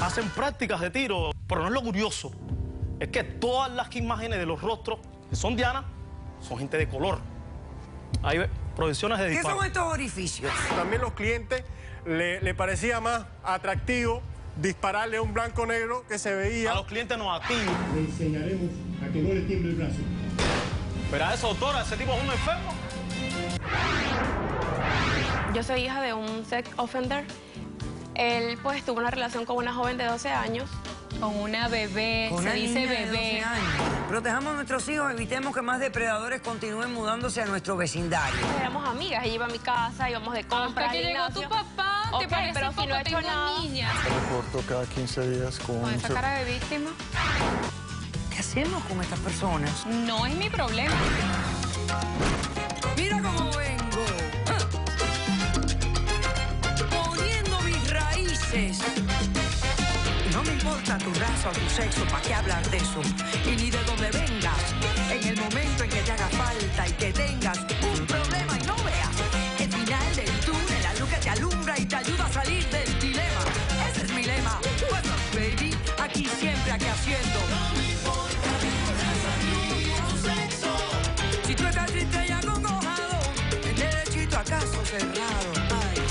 hacen prácticas de tiro, pero no es lo curioso. Es que todas las imágenes de los rostros que son Diana son gente de color. Hay proyecciones de disparos. ¿Qué son estos orificios? También los clientes le parecía más atractivo dispararle a un blanco negro que se veía. A los clientes no, a ti. Le enseñaremos a que no le tiemble el brazo. Pero a eso, doctora, ese tipo es un enfermo. Yo soy hija de un sex offender. Él pues tuvo una relación con una joven de 12 años. Con una bebé, Con se una dice niña de bebé. 12 años. Protejamos a nuestros hijos, evitemos que más depredadores continúen mudándose a nuestro vecindario. Éramos amigas, ella iba a mi casa, íbamos de compras. Hasta que llegó tu papá, Ok, te parece pero si poco, no he hecho tengo nada. niñas. Reporto cada 15 días Con esa cara de víctima, ¿Qué hacemos con estas personas? no es mi problema. Mira cómo vengo. Poniendo mis raíces. No me importa tu raza o tu sexo, ¿para qué hablar de eso? Y ni de dónde vengas. En el momento en que te haga falta y que tengas un problema y no veas el final del túnel, la luz que te alumbra y te ayuda a salir del dilema. Ese es mi lema. What's up, baby? Aquí siempre, aquí haciendo. Si tú estás triste y acongojado, el derechito a caso cerrado. Ay.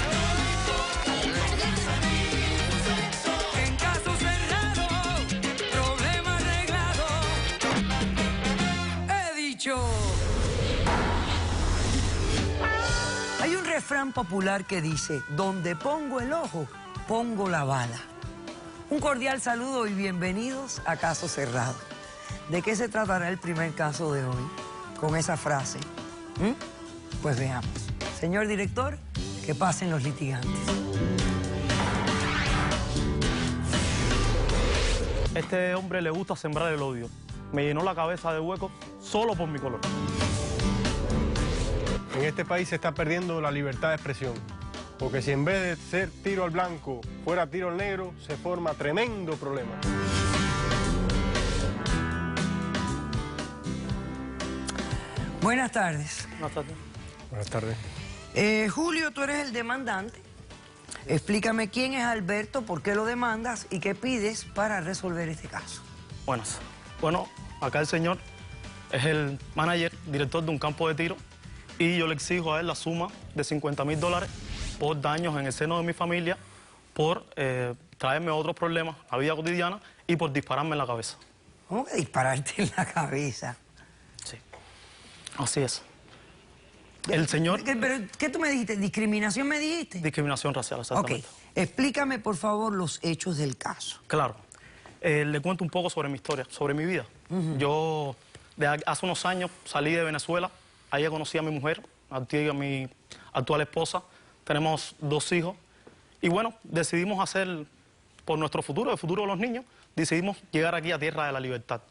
En caso cerrado, problema arreglado. He dicho. Hay un refrán popular que dice, donde pongo el ojo, pongo la bala. Un cordial saludo y bienvenidos a Caso Cerrado. ¿De qué se tratará el primer caso de hoy? Con esa frase. Pues veamos. Señor director, que pasen los litigantes. Este hombre le gusta sembrar el odio. Me llenó la cabeza de huecos solo por mi color. En este país se está perdiendo la libertad de expresión. Porque si en vez de ser tiro al blanco fuera tiro al negro, se forma tremendo problema. Buenas tardes. Buenas tardes. Julio, tú eres el demandante. Explícame quién es Alberto, por qué lo demandas y qué pides para resolver este caso. Buenas. Bueno, acá el señor es el manager, director de un campo de tiro y yo le exijo a él la suma de $50,000 por daños en el seno de mi familia, por traerme otros problemas, la vida cotidiana y por dispararme en la cabeza. ¿Cómo que dispararte en la cabeza? Sí, así es. El señor... ¿Pero qué tú me dijiste? ¿Discriminación me dijiste? Discriminación racial, Ok, exactamente. explícame por favor los hechos del caso. Claro. Le cuento un poco sobre mi historia, sobre mi vida. Yo hace unos años salí de Venezuela, ahí conocí a mi mujer, a mi actual esposa, tenemos 2 hijos y bueno, decidimos hacer por nuestro futuro, el futuro de los niños, decidimos llegar aquí a Tierra de la Libertad.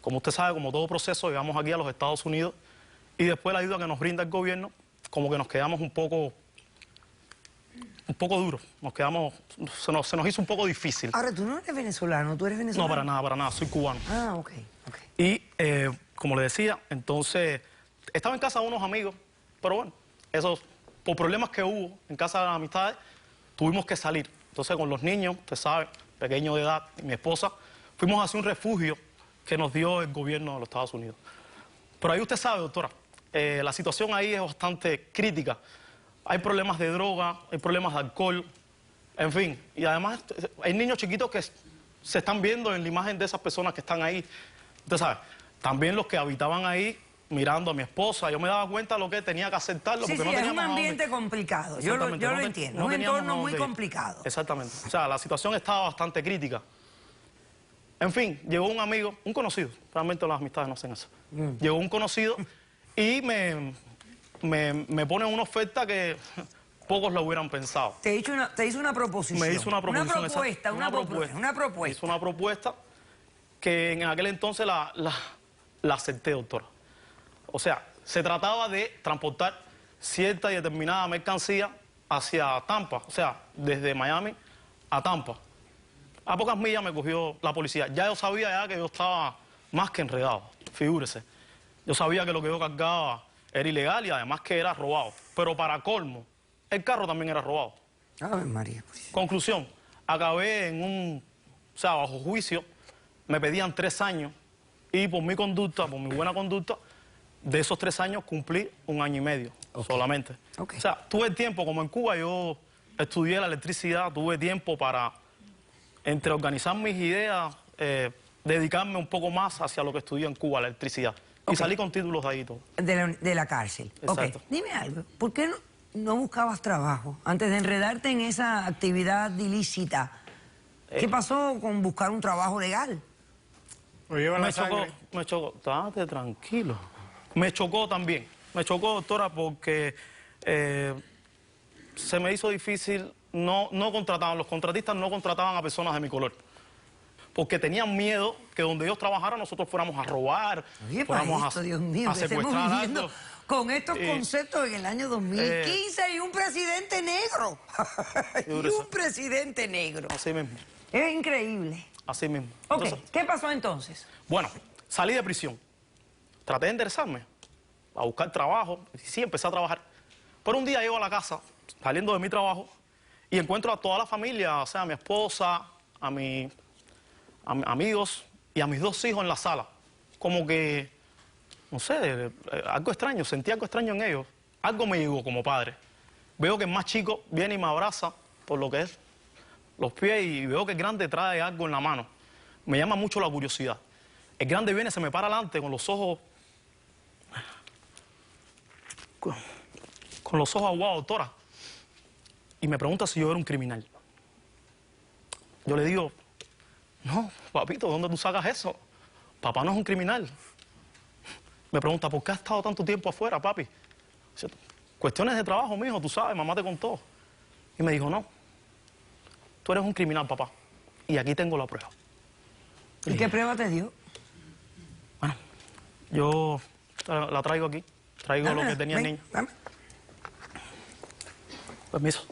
Como usted sabe, como todo proceso, llegamos aquí a los Estados Unidos y después la ayuda que nos brinda el gobierno, como que nos quedamos un poco duros, se nos hizo un poco difícil. Ahora, tú no eres venezolano, tú eres venezolano. No, para nada, soy cubano. Ah, ok. Y como le decía, entonces estaba en casa de unos amigos, pero bueno, eso por problemas que hubo en casa de las amistades, tuvimos que salir. Entonces con los niños, usted sabe, pequeños de edad, y mi esposa, fuimos hacia un refugio que nos dio el gobierno de los Estados Unidos. Pero ahí usted sabe, doctora, la situación ahí es bastante crítica. Hay problemas de droga, hay problemas de alcohol, en fin. Y además hay niños chiquitos que se están viendo en la imagen de esas personas que están ahí. Usted sabe, también los que habitaban ahí mirando a mi esposa, yo me daba cuenta de lo que tenía que aceptarlo. Sí, porque sí, no es un teníamos ambiente complicado, yo lo entiendo, no un teníamos entorno a muy dónde ir. complicado. Exactamente, o sea, la situación estaba bastante crítica. En fin, llegó un amigo, un conocido, realmente las amistades no hacen eso. Llegó un conocido y me pone una oferta que pocos lo hubieran pensado. Te hizo una proposición. Me hizo una proposición. Una propuesta. Hizo una propuesta que en aquel entonces la acepté, doctora. O sea, se trataba de transportar cierta y determinada mercancía hacia Tampa, o sea, desde Miami a Tampa. A pocas millas me cogió la policía. Ya yo sabía ya que yo estaba más que enredado, figúrese. Yo sabía que lo que yo cargaba era ilegal y además que era robado. Pero para colmo, el carro también era robado. Ave María. Conclusión, acabé en o sea, bajo juicio, me pedían 3 años y por mi conducta, por mi buena conducta, de esos 3 años cumplí 1 año y medio solamente. O sea, tuve tiempo, como en Cuba yo estudié la electricidad, tuve tiempo para, entre organizar mis ideas, dedicarme un poco más hacia lo que estudié en Cuba, la electricidad. Y salí con títulos ahí y todo. De la cárcel. Exacto. Dime algo, ¿por qué no buscabas trabajo antes de enredarte en esa actividad ilícita? ¿Qué pasó con buscar un trabajo legal? Me chocó, estate tranquilo. Me chocó también. Me chocó, doctora, porque se me hizo difícil, los contratistas no contrataban a personas de mi color. Porque tenían miedo que donde ellos trabajaran nosotros fuéramos a robar, fuéramos Dios mío, a secuestrar algo. Con estos conceptos en el año 2015 y un presidente negro. Y un presidente negro. Así mismo. Es increíble. Así mismo. Ok, Entonces, ¿qué pasó entonces? bueno, salí de prisión. Traté de enderezarme, a buscar trabajo. Y sí, empecé a trabajar. Pero un día llego a la casa, saliendo de mi trabajo, y encuentro a toda la familia, o sea, a mi esposa, a mis amigos y a mis 2 hijos en la sala. Como que, no sé, algo extraño, sentí algo extraño en ellos. Algo me llegó como padre. Veo que el más chico viene y me abraza por lo que es los pies y veo que el grande trae algo en la mano. Me llama mucho la curiosidad. El grande viene, se me para adelante con los ojos... Con los ojos aguados, doctora. Y me pregunta si yo era un criminal. Yo le digo, no, papito, ¿dónde tú sacas eso? Papá no es un criminal. Me pregunta, ¿por qué has estado tanto tiempo afuera, papi? Cuestiones de trabajo, mijo, tú sabes, mamá te contó. Y me dijo, no, tú eres un criminal, papá. Y aquí tengo la prueba. ¿Y qué prueba te dio? Bueno, yo la traigo aquí. Traigo lo que tenía el niño. Dame. Permiso.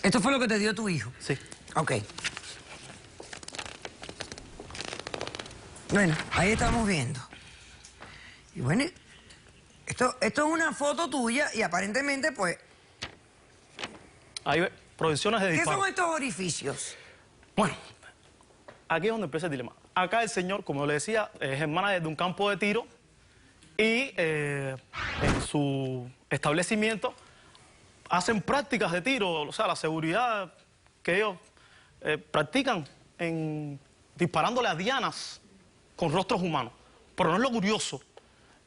¿Esto fue lo que te dio tu hijo? Sí. Ok. Bueno, ahí estamos viendo. Y bueno, esto es una foto tuya y aparentemente, pues... Ahí ve, proyecciones de disparo. ¿Qué son estos orificios? Bueno, aquí es donde empieza el dilema. Acá el señor, como le decía, es hermana de un campo de tiro y en su establecimiento hacen prácticas de tiro, o sea, la seguridad que ellos practican disparándole a dianas con rostros humanos. Pero no es lo curioso,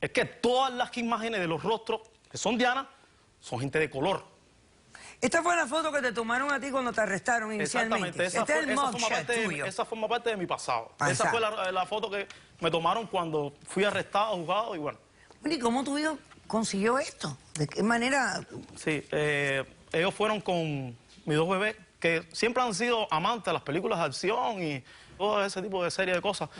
es que todas las imágenes de los rostros que son dianas son gente de color. Esta fue la foto que te tomaron a ti cuando te arrestaron inicialmente. Exactamente, esa forma parte de mi pasado. Esa fue la foto que me tomaron cuando fui arrestado, juzgado y bueno. ¿Y cómo tu hijo consiguió esto? ¿De qué manera? Sí, ellos fueron con mis 2 bebés, que siempre han sido amantes de las películas de acción y todo ese tipo de serie de cosas.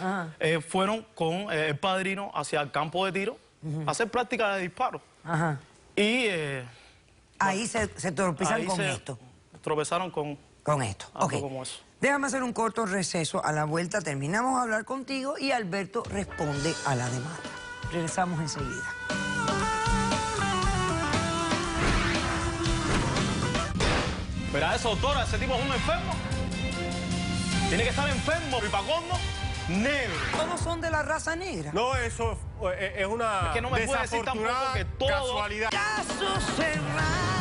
Fueron con el padrino hacia el campo de tiro a hacer prácticas de disparo. Ajá. Y... ahí se tropezan con esto. Tropezaron con esto. Algo como eso. Déjame hacer un corto receso. A la vuelta terminamos a hablar contigo y Alberto responde a la demanda. Regresamos enseguida. Mira eso, doctora, ese tipo es un enfermo. Tiene que estar enfermo, pipacondo, negro. ¿Todos son de la raza negra? No, eso es una Es que no me puede decir tampoco que todo... casualidad. Caso cerrado.